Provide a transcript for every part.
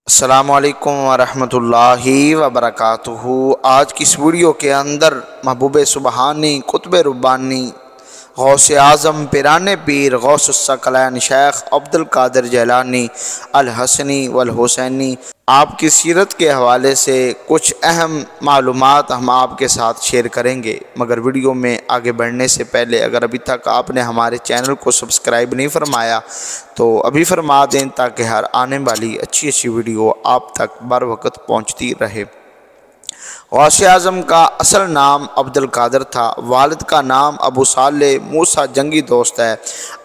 السلام علیکم ورحمۃ اللہ وبرکاتہ۔ آج کی اس ویڈیو کے اندر محبوب سبحانی قطب ربانی غوث اعظم پیران پیر غوث الثقلین شیخ عبد القادر جیلانی الحسنی والحسینی آپ کی سیرت کے حوالے سے کچھ اہم معلومات ہم آپ کے ساتھ شیئر کریں گے، مگر ویڈیو میں آگے بڑھنے سے پہلے اگر ابھی تک آپ نے ہمارے چینل کو سبسکرائب نہیں فرمایا تو ابھی فرما دیں تاکہ ہر آنے والی اچھی ویڈیو آپ تک بر وقت پہنچتی رہے۔ غوث اعظم کا اصل نام عبد القادر تھا، والد کا نام ابو صالح موسیٰ جنگی دوست ہے۔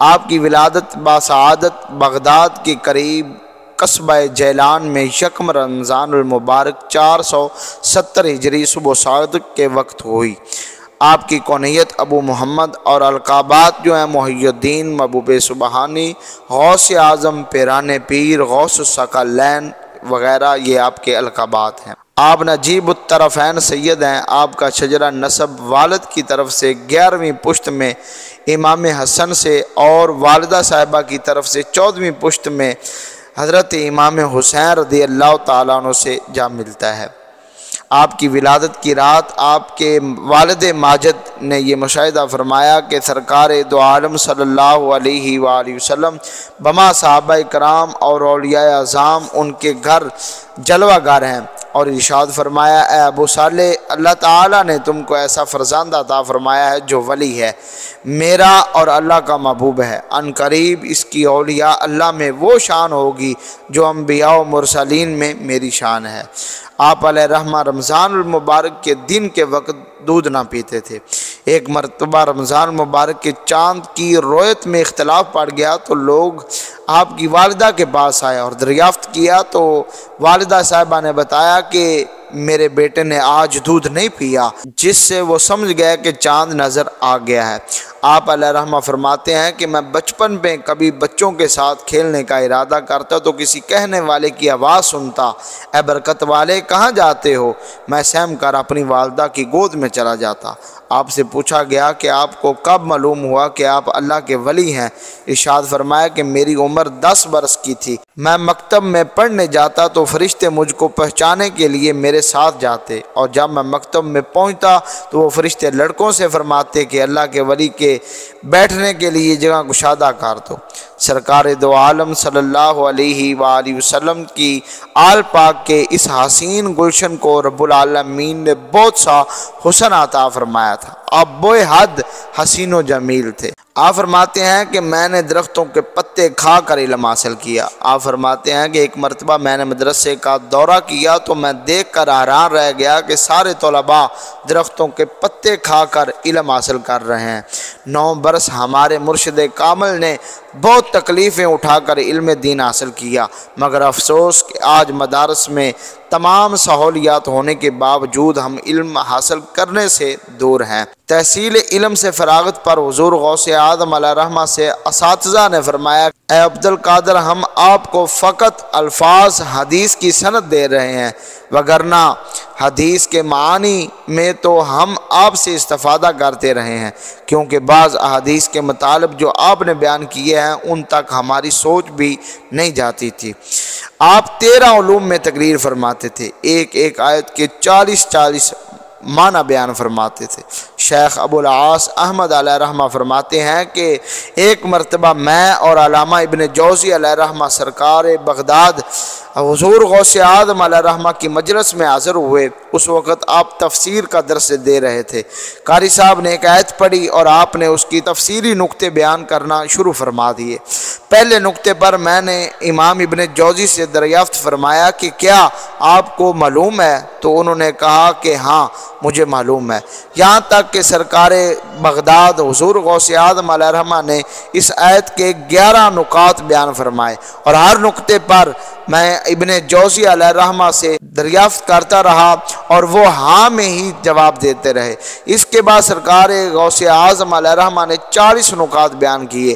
آپ کی ولادت باسعادت بغداد کے قریب قصبہ جیلان میں یکم رمضان المبارک 470 ہجری صبح صادق کے وقت ہوئی۔ آپ کی کنیت ابو محمد اور القابات جو ہیں محی الدین، محبوب سبحانی، غوث اعظم، پیران پیر، غوث الثقلین وغیرہ یہ آپ کے القابات ہیں۔ آپ نجیب الطرفین سید ہیں۔ آپ کا شجرہ نسب والد کی طرف سے 11ویں پشت میں امام حسن سے اور والدہ صاحبہ کی طرف سے 14ویں پشت میں حضرت امام حسین رضی اللہ تعالیٰ عنہ سے جا ملتا ہے۔ آپ کی ولادت کی رات آپ کے والد ماجد نے یہ مشاہدہ فرمایا کہ سرکار دو عالم صلی اللہ علیہ وآلہ وسلم بما صحابہ کرام اور اولیاء اعظام ان کے گھر جلوہ گر ہیں، اور ارشاد فرمایا اے ابو صالح، اللہ تعالیٰ نے تم کو ایسا فرزند عطا فرمایا ہے جو ولی ہے، میرا اور اللہ کا محبوب ہے۔ ان قریب اس کی اولیاء اللہ میں وہ شان ہوگی جو انبیاء و مرسلین میں میری شان ہے۔ آپ علیہ رحمہ رمضان المبارک کے دن کے وقت دودھ نہ پیتے تھے۔ ایک مرتبہ رمضان المبارک کے چاند کی رویت میں اختلاف پڑ گیا تو لوگ آپ کی والدہ کے پاس آئے اور دریافت کیا تو والدہ صاحبہ نے بتایا کہ میرے بیٹے نے آج دودھ نہیں پیا، جس سے وہ سمجھ گیا کہ چاند نظر آ گیا ہے۔ آپ علیہ رحمہ فرماتے ہیں کہ میں بچپن میں کبھی بچوں کے ساتھ کھیلنے کا ارادہ کرتا تو کسی کہنے والے کی آواز سنتا، اے برکت والے کہاں جاتے ہو؟ میں سہم کر اپنی والدہ کی گود میں چلا جاتا۔ آپ سے پوچھا گیا کہ آپ کو کب معلوم ہوا کہ آپ اللہ کے ولی ہیں؟ ارشاد فرمایا کہ میری عمر 10 برس کی تھی، میں مکتب میں پڑھنے جاتا تو فرشتے مجھ کو پہچانے کے لیے میرے ساتھ جاتے، اور جب میں مکتب میں پہنچتا تو وہ فرشتے لڑکوں سے فرماتے کہ اللہ کے ولی کے بیٹھنے کے لیے جگہ گشادہ کر دو۔ سرکار دو عالم صلی اللہ علیہ وآلہ وسلم کی آل پاک کے اس حسین گلشن کو رب العالمین نے بہت سا حسن عطا فرمایا تھا۔ آپ بے حد حسین و جمیل تھے۔ آپ فرماتے ہیں کہ میں نے درختوں کے پتے کھا کر علم حاصل کیا۔ آپ فرماتے ہیں کہ ایک مرتبہ میں نے مدرسے کا دورہ کیا تو میں دیکھ کر حیران رہ گیا کہ سارے طلباء درختوں کے پتے کھا کر علم حاصل کر رہے ہیں۔ 9 برس ہمارے مرشد کامل نے بہت تکلیفیں اٹھا کر علم دین حاصل کیا، مگر افسوس کہ آج مدارس میں تمام سہولیات ہونے کے باوجود ہم علم حاصل کرنے سے دور ہیں۔ تحصیل علم سے فراغت پر حضور غوث اعظم علیہ رحمہ سے اساتذہ نے فرمایا اے عبد القادر، ہم آپ کو فقط الفاظ حدیث کی سند دے رہے ہیں، وگرنہ حدیث کے معانی میں تو ہم آپ سے استفادہ کرتے رہے ہیں، کیونکہ بعض احادیث کے مطالب جو آپ نے بیان کیے ہیں ان تک ہماری سوچ بھی نہیں جاتی تھی۔ آپ 13 علوم میں تقریر فرماتے تھے، ایک آیت کے 40 معنی بیان فرماتے تھے۔ شیخ ابو العاص احمد علیہ رحمہ فرماتے ہیں کہ ایک مرتبہ میں اور علامہ ابن جوزی علیہ رحمہ سرکار بغداد حضور غوث اعظم علیہ رحمہ کی مجلس میں حاضر ہوئے۔ اس وقت آپ تفسیر کا درس دے رہے تھے۔ قاری صاحب نے ایک آیت پڑھی اور آپ نے اس کی تفسیری نقطے بیان کرنا شروع فرما دیے۔ پہلے نقطے پر میں نے امام ابن جوزی سے دریافت فرمایا کہ کیا آپ کو معلوم ہے؟ تو انہوں نے کہا کہ ہاں مجھے معلوم ہے، یہاں تک کہ سرکار بغداد حضور غوث اعظم علیہ رحمہ نے اس آیت کے 11 نکات بیان فرمائے، اور ہر نقطے پر میں ابن جوزی علیہ رحمہ سے دریافت کرتا رہا اور وہ ہاں میں ہی جواب دیتے رہے۔ اس کے بعد سرکار غوث اعظم علیہ رحمہ نے 40 نکات بیان کیے۔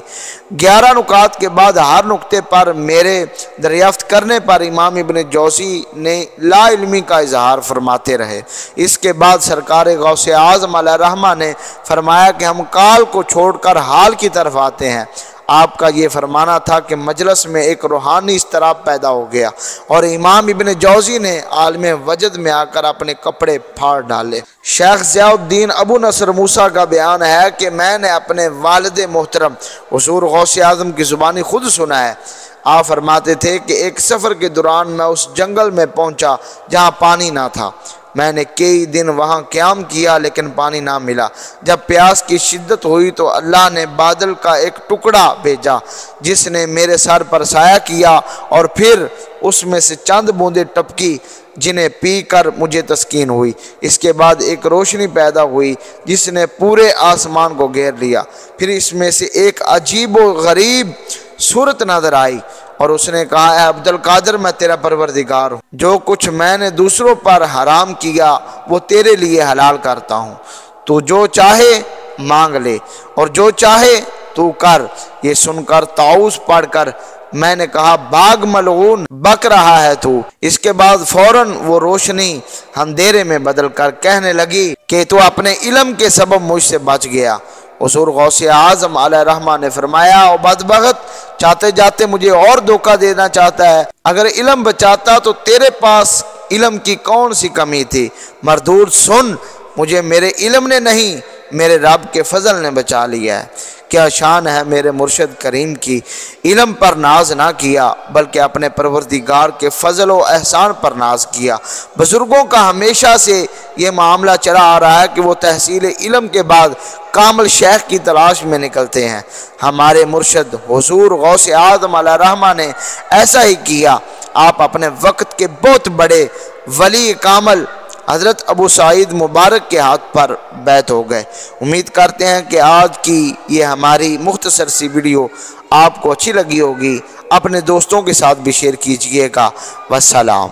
11 نکات کے بعد ہر نقطے پر میرے دریافت کرنے پر امام ابن جوزی نے لا علمی کا اظہار فرماتے رہے۔ اس کے بعد سرکار غوث اعظم علیہ رحمہ نے فرمایا کہ ہم کال کو چھوڑ کر حال کی طرف آتے ہیں۔ آپ کا یہ فرمانا تھا کہ مجلس میں ایک روحانی اضطراب پیدا ہو گیا اور امام ابن جوزی نے عالم وجد میں آ کر اپنے کپڑے پھاڑ ڈالے۔ شیخ ضیاء الدین ابو نصر موسیٰ کا بیان ہے کہ میں نے اپنے والد محترم حضور غوث اعظم کی زبانی خود سنا ہے۔ آپ فرماتے تھے کہ ایک سفر کے دوران میں اس جنگل میں پہنچا جہاں پانی نہ تھا۔ میں نے کئی دن وہاں قیام کیا لیکن پانی نہ ملا۔ جب پیاس کی شدت ہوئی تو اللہ نے بادل کا ایک ٹکڑا بھیجا جس نے میرے سر پر سایہ کیا اور پھر اس میں سے چند بوندیں ٹپکی جنہیں پی کر مجھے تسکین ہوئی۔ اس کے بعد ایک روشنی پیدا ہوئی جس نے پورے آسمان کو گھیر لیا۔ پھر اس میں سے ایک عجیب و غریب صورت نظر آئی اور اس نے کہا اے عبد القادر میں تیرا پروردگار ہوں، جو کچھ میں نے دوسروں پر حرام کیا وہ تیرے لیے حلال کرتا ہوں، تو جو چاہے مانگ لے اور جو چاہے تو کر۔ یہ سن کر طاؤس پڑھ کر میں نے کہا باغ ملعون بک رہا ہے تو۔ اس کے بعد فوراً وہ روشنی اندھیرے میں بدل کر کہنے لگی کہ تو اپنے علم کے سبب مجھ سے بچ گیا۔ حضور غوث اعظم علیہ الرحمہ نے فرمایا او بدبخت، چاہتے جاتے مجھے اور دھوکہ دینا چاہتا ہے۔ اگر علم بچاتا تو تیرے پاس علم کی کون سی کمی تھی؟ مردود سن، مجھے میرے علم نے نہیں میرے رب کے فضل نے بچا لیا ہے۔ کیا شان ہے میرے مرشد کریم کی، علم پر ناز نہ کیا بلکہ اپنے پروردگار کے فضل و احسان پر ناز کیا۔ بزرگوں کا ہمیشہ سے یہ معاملہ چلا آ رہا ہے کہ وہ تحصیل علم کے بعد کامل شیخ کی تلاش میں نکلتے ہیں۔ ہمارے مرشد حضور غوث اعظم علیہ الرحمہ نے ایسا ہی کیا۔ آپ اپنے وقت کے بہت بڑے ولی کامل حضرت ابو سعید مبارک کے ہاتھ پر بیعت ہو گئے۔ امید کرتے ہیں کہ آج کی یہ ہماری مختصر سی ویڈیو آپ کو اچھی لگی ہوگی۔ اپنے دوستوں کے ساتھ بھی شیئر کیجئے گا۔ والسلام۔